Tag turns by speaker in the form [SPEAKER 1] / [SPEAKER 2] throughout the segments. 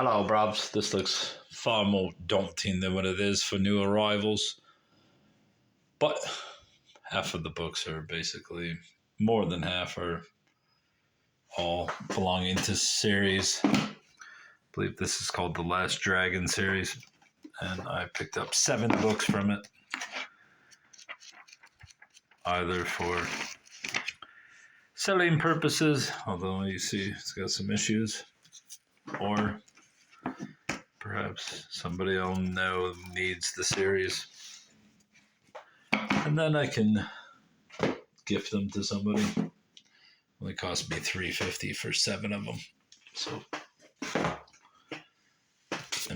[SPEAKER 1] Hello, Brobs. This looks far more daunting than what it is for new arrivals. But half of the books are basically, more than half are all belonging to series. I believe this is called the Last Dragon series. And I picked up 7 books from it. Either for selling purposes, although you see it's got some issues, or perhaps somebody I'll know needs the series. And then I can gift them to somebody. Only cost me $3.50 for 7 of them. So, I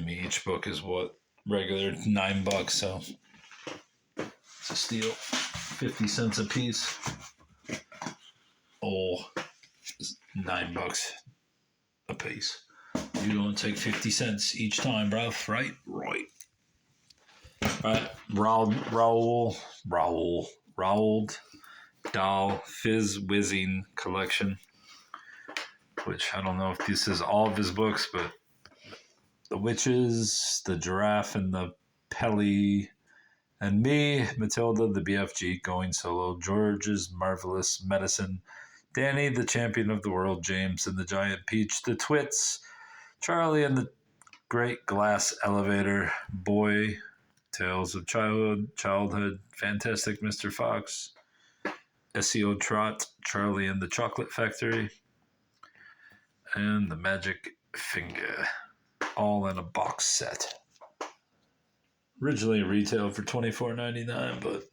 [SPEAKER 1] mean, each book is what regular $9. So it's a steal. 50 cents a piece. Oh, $9 a piece. You don't take 50 cents each time, bro. Right? Right. Right. Roald Dahl Fizz Whizzing collection, which I don't know if this is all of his books, but The Witches, The Giraffe and the Pelly, and Me, Matilda, the BFG, Going Solo, George's Marvelous Medicine, Danny, the Champion of the World, James and the Giant Peach, The Twits, Charlie and the Great Glass Elevator, Boy, Tales of Childhood, Fantastic Mr. Fox, SEO Trot, Charlie and the Chocolate Factory, and The Magic Finger, all in a box set. Originally retailed for $24.99, but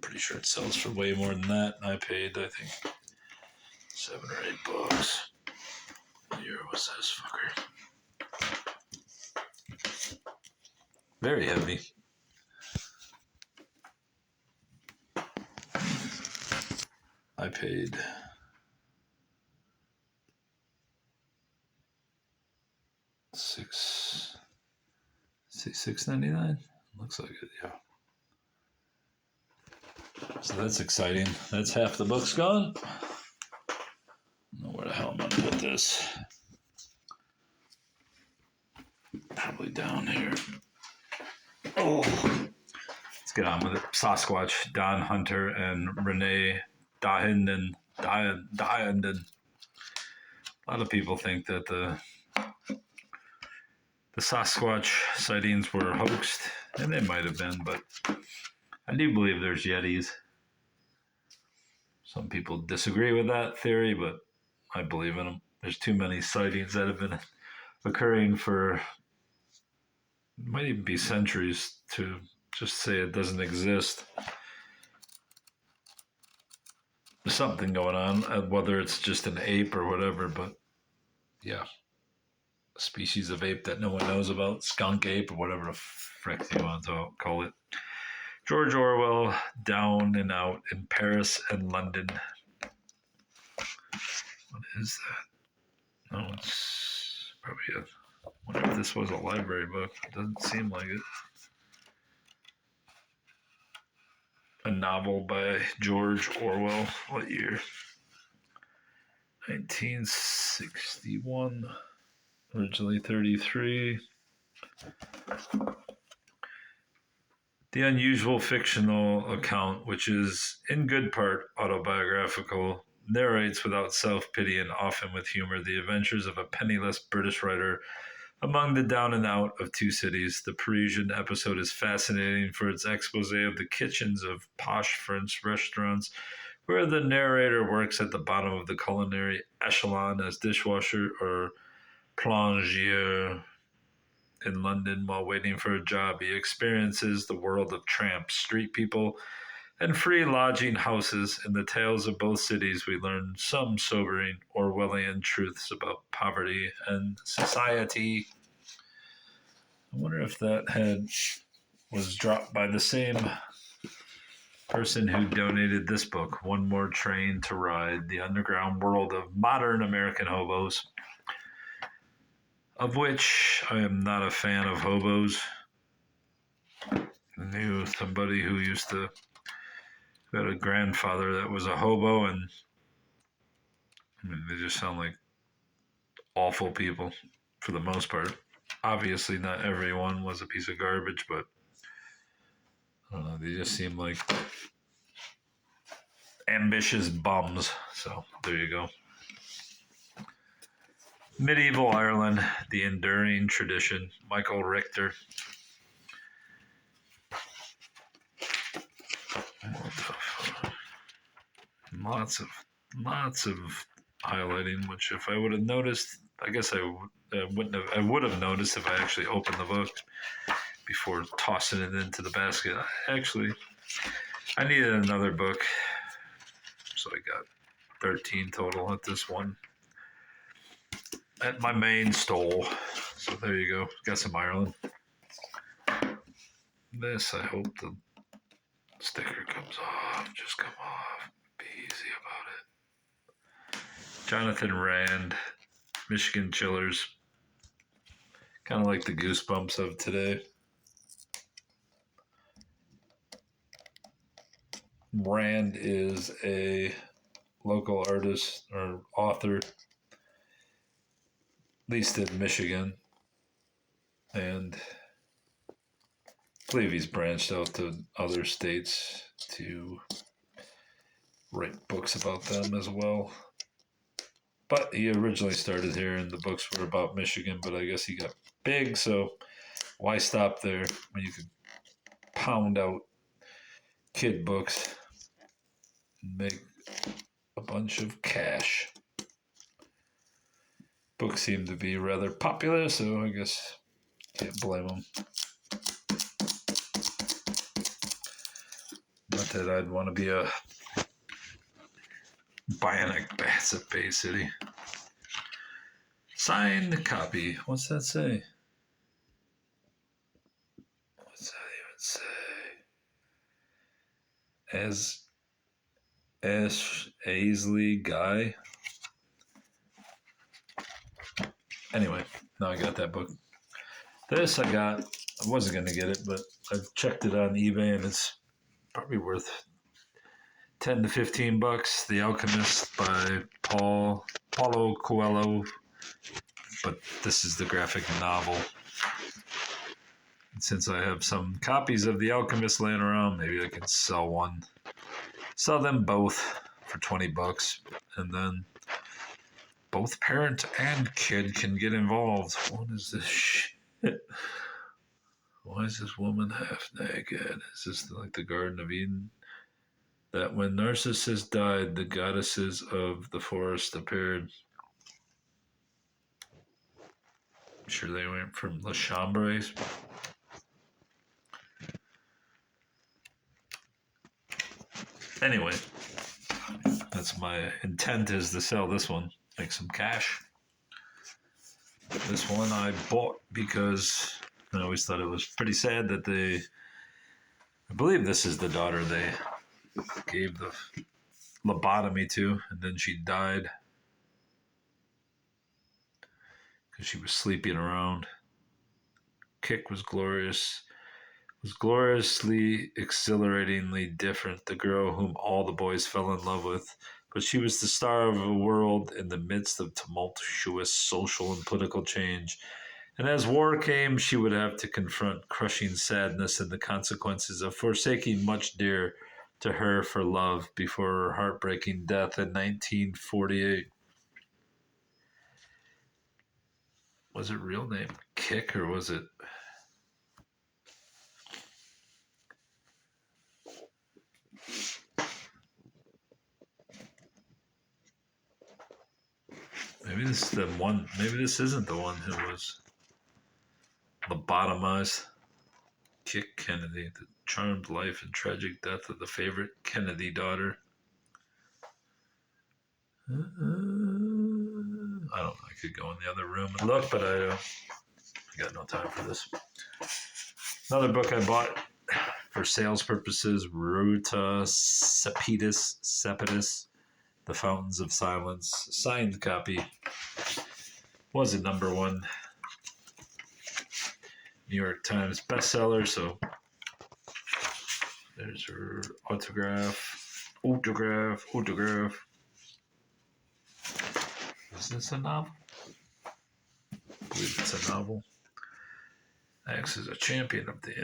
[SPEAKER 1] pretty sure it sells for way more than that. I paid, I think, $7 or $8. Here was this fucker. Very heavy. I paid $6.99. Looks like it, yeah. So that's exciting. That's half the book's gone. I don't know where the hell I'm gonna put this. Probably down here. Oh, let's get on with it. Sasquatch, Don Hunter, and Renee Dahinden. A lot of people think that the Sasquatch sightings were hoaxed, and they might have been, but I do believe there's Yetis. Some people disagree with that theory, but I believe in them. There's too many sightings that have been occurring for, might even be centuries, to just say it doesn't exist. There's something going on, whether it's just an ape or whatever, but yeah. A species of ape that no one knows about, skunk ape or whatever the frick you want to call it. George Orwell, Down and Out in Paris and London. What is that? No, it's probably I wonder if this was a library book. It doesn't seem like it. A novel by George Orwell. What year? 1961. Originally 33. The unusual fictional account, which is in good part autobiographical, narrates without self-pity and often with humor the adventures of a penniless British writer among the down and out of 2 cities. The Parisian episode is fascinating for its expose of the kitchens of posh French restaurants, where the narrator works at the bottom of the culinary echelon as dishwasher or plongeur. In London, while waiting for a job, he experiences the world of tramps, street people, and free lodging houses. In the tales of both cities, we learn some sobering Orwellian truths about poverty and society. I wonder if that head was dropped by the same person who donated this book, One More Train to Ride, The Underground World of Modern American Hobos, of which I am not a fan of hobos. I knew somebody who had a grandfather that was a hobo, and I mean, they just sound like awful people for the most part. Obviously, not everyone was a piece of garbage, but I don't know, they just seem like ambitious bums. So there you go. Medieval Ireland, the enduring tradition. Michael Richter. Lots of highlighting. Which, if I would have noticed, I guess wouldn't have. I would have noticed if I actually opened the book before tossing it into the basket. Actually, I needed another book, so I got 13 total at this one at my main stall. So there you go. Got some Ireland. This, I hope the sticker comes off. Just come off. Be easy about it. Jonathan Rand, Michigan Chillers. Kind of like the Goosebumps of today. Rand is a local artist or author, at least in Michigan. And I believe he's branched out to other states to write books about them as well. But he originally started here, and the books were about Michigan, but I guess he got big, so why stop there when you could pound out kid books and make a bunch of cash? Books seem to be rather popular, so I guess can't blame them. Not that I'd want to be a Bionic Bats at Bay City. Signed copy. What's that say? What's that even say? Ash Aisley Guy. Anyway, now I got that book. This I wasn't going to get it, but I've checked it on eBay and it's probably worth 10 to 15 bucks. The Alchemist by Paulo Coelho, but this is the graphic novel. And since I have some copies of The Alchemist laying around, maybe I can sell them both for 20 bucks, and then both parent and kid can get involved. What is this shit? Why is this woman half naked? Is this like the Garden of Eden? That when Narcissus died, the goddesses of the forest appeared. I'm sure they went from La Chambres. Anyway, that's my intent, is to sell this one, make some cash. This one I bought because I always thought it was pretty sad that I believe this is the daughter they gave the lobotomy to, and then she died because she was sleeping around. Kick was gloriously, exhilaratingly different, the girl whom all the boys fell in love with. But she was the star of a world in the midst of tumultuous social and political change. And as war came, she would have to confront crushing sadness and the consequences of forsaking much dear to her for love before her heartbreaking death in 1948. Was it real name Kick, or was it... Maybe this is the one. Maybe this isn't the one who was lobotomized. Kick Kennedy, the charmed life and tragic death of the favorite Kennedy daughter. I don't know. I could go in the other room and look, but I got no time for this. Another book I bought for sales purposes: Ruta Sepetys, The Fountains of Silence. Signed copy. Was a number one New York Times bestseller, so there's her autograph. Is this a novel? I believe it's a novel. Acts as a champion of the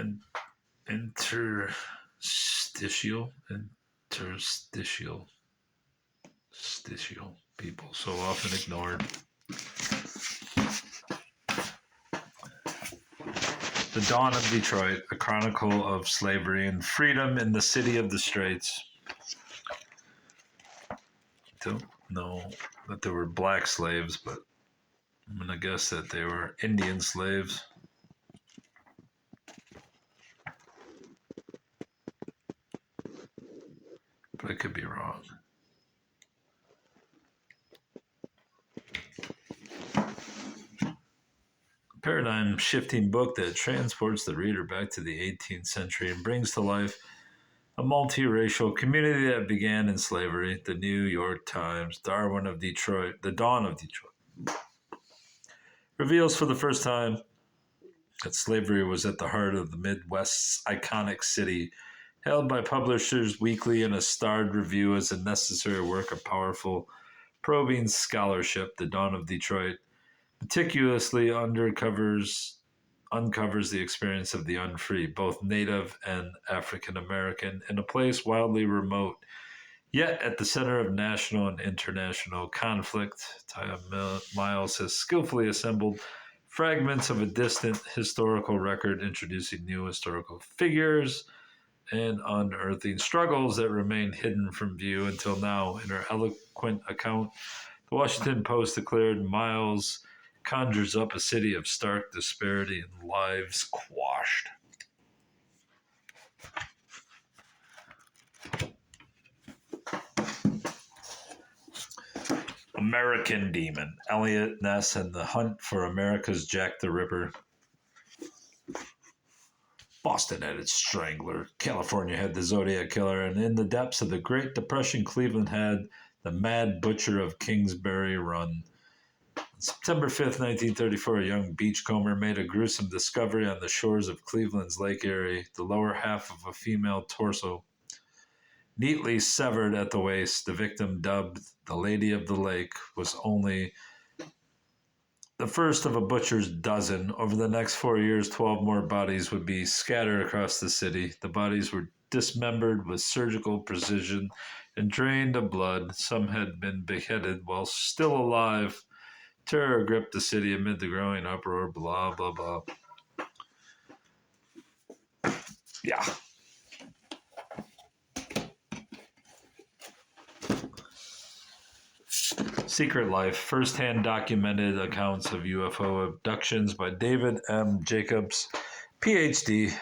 [SPEAKER 1] interstitial people so often ignored. The Dawn of Detroit, a chronicle of slavery and freedom in the city of the Straits. Don't know that there were black slaves, but I'm going to guess that they were Indian slaves. But I could be wrong. Paradigm shifting book that transports the reader back to the 18th century and brings to life a multiracial community that began in slavery. The New York Times, Darwin of Detroit, The Dawn of Detroit, reveals for the first time that slavery was at the heart of the Midwest's iconic city, hailed by Publishers Weekly and a starred review as a necessary work of powerful, probing scholarship. The Dawn of Detroit meticulously uncovers the experience of the unfree, both Native and African American, in a place wildly remote, yet at the center of national and international conflict. Ty Miles has skillfully assembled fragments of a distant historical record, introducing new historical figures and unearthing struggles that remain hidden from view until now. In her eloquent account, the Washington Post declared Miles conjures up a city of stark disparity and lives quashed. American Demon, Eliot Ness and the Hunt for America's Jack the Ripper. Boston had its Strangler, California had the Zodiac Killer, and in the depths of the Great Depression, Cleveland had the Mad Butcher of Kingsbury Run. On September 5th, 1934, a young beachcomber made a gruesome discovery on the shores of Cleveland's Lake Erie, the lower half of a female torso. Neatly severed at the waist, the victim, dubbed the Lady of the Lake, was only the first of a butcher's dozen. Over the next 4 years, 12 more bodies would be scattered across the city. The bodies were dismembered with surgical precision and drained of blood. Some had been beheaded while still alive. Terror gripped the city amid the growing uproar, blah, blah, blah. Yeah. Secret Life, first-hand documented accounts of UFO abductions by David M. Jacobs, PhD.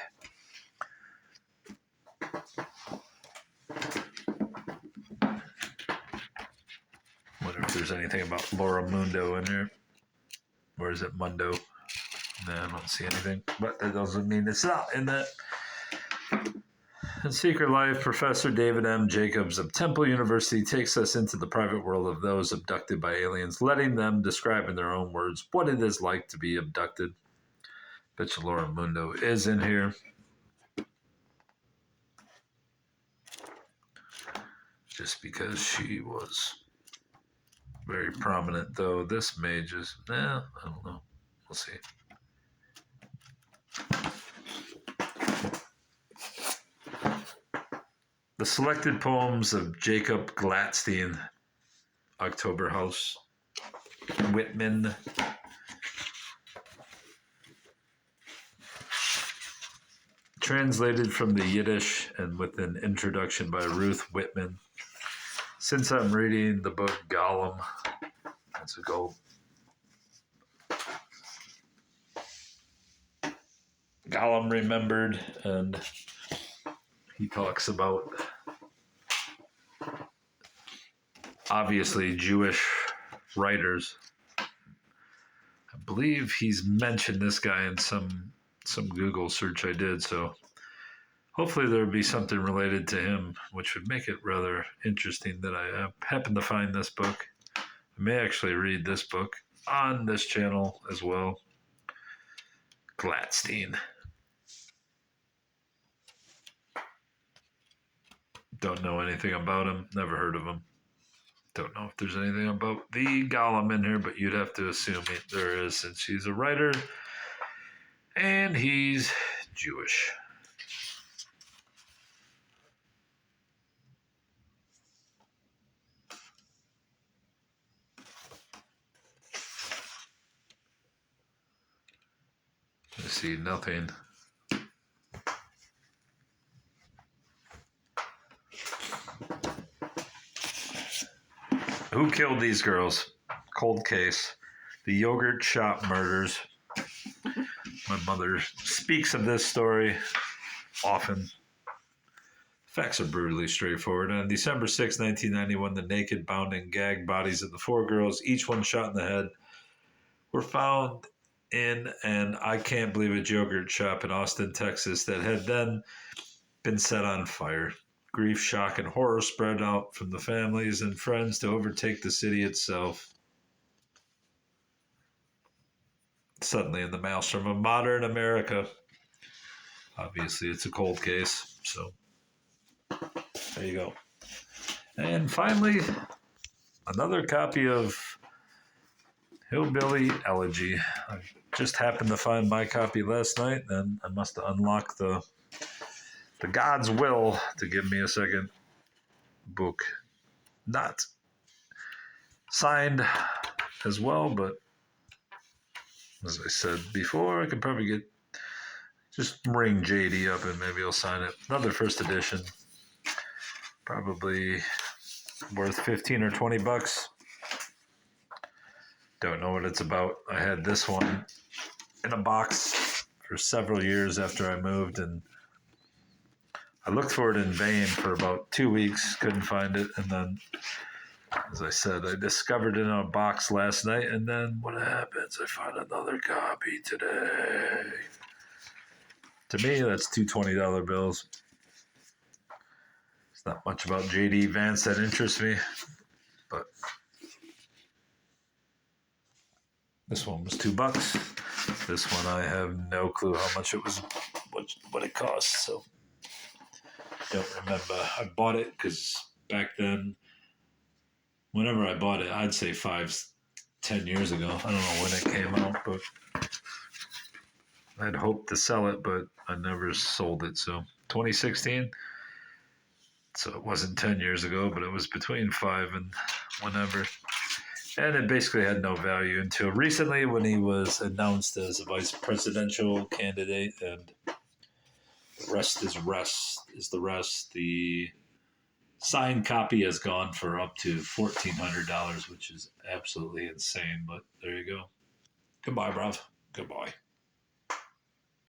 [SPEAKER 1] Wonder if there's anything about Laura Mundo in there. Or is it Mundo? No, I don't see anything. But that doesn't mean it's not in that. In Secret Life, Professor David M. Jacobs of Temple University takes us into the private world of those abducted by aliens, letting them describe in their own words what it is like to be abducted. Bet you Laura Mundo is in here. Just because she was very prominent, though. This may just, I don't know. We'll see. The selected poems of Jacob Gladstein, October House, Whitman. Translated from the Yiddish and with an introduction by Ruth Whitman. Since I'm reading the book Gollum, that's a goal. Gollum Remembered, and he talks about obviously Jewish writers. I believe he's mentioned this guy in some Google search I did, so hopefully there'll be something related to him, which would make it rather interesting that I happened to find this book. I may actually read this book on this channel as well. Gladstein. Don't know anything about him. Never heard of him. Don't know if there's anything about the Gollum in here, but you'd have to assume there is, since he's a writer And he's Jewish. I see nothing. Who killed these girls? Cold case. The yogurt shop murders. My mother speaks of this story often. Facts are brutally straightforward. On December 6, 1991, the naked, bound, and gagged bodies of the four girls, each one shot in the head, were found in an I can't believe it yogurt shop in Austin, Texas that had then been set on fire. Grief, shock, and horror spread out from the families and friends to overtake the city itself. Suddenly, in the maelstrom of modern America, obviously it's a cold case, so there you go. And finally, another copy of Hillbilly Elegy. I just happened to find my copy last night, and I must have unlocked the God's will to give me a second book. Not signed as well, but as I said before, I could probably just ring JD up and maybe he'll sign it. Another first edition, probably worth 15 or 20 bucks. Don't know what it's about. I had this one in a box for several years after I moved, and I looked for it in vain for about 2 weeks, couldn't find it, and then, as I said, I discovered it in a box last night, and then what happens? I found another copy today. To me, that's two $20 bills. It's not much about J.D. Vance that interests me, but this one was $2. This one, I have no clue how much it was, what it cost, so don't remember. I bought it because back then, whenever I bought it, I'd say 5-10 years ago. I don't know when it came out, but I'd hoped to sell it, but I never sold it. So 2016. So it wasn't 10 years ago, but it was between 5 and whenever. And it basically had no value until recently when he was announced as a vice presidential candidate, and the rest is the rest. The signed copy has gone for up to $1,400, which is absolutely insane, but there you go. Goodbye, bruv. Goodbye.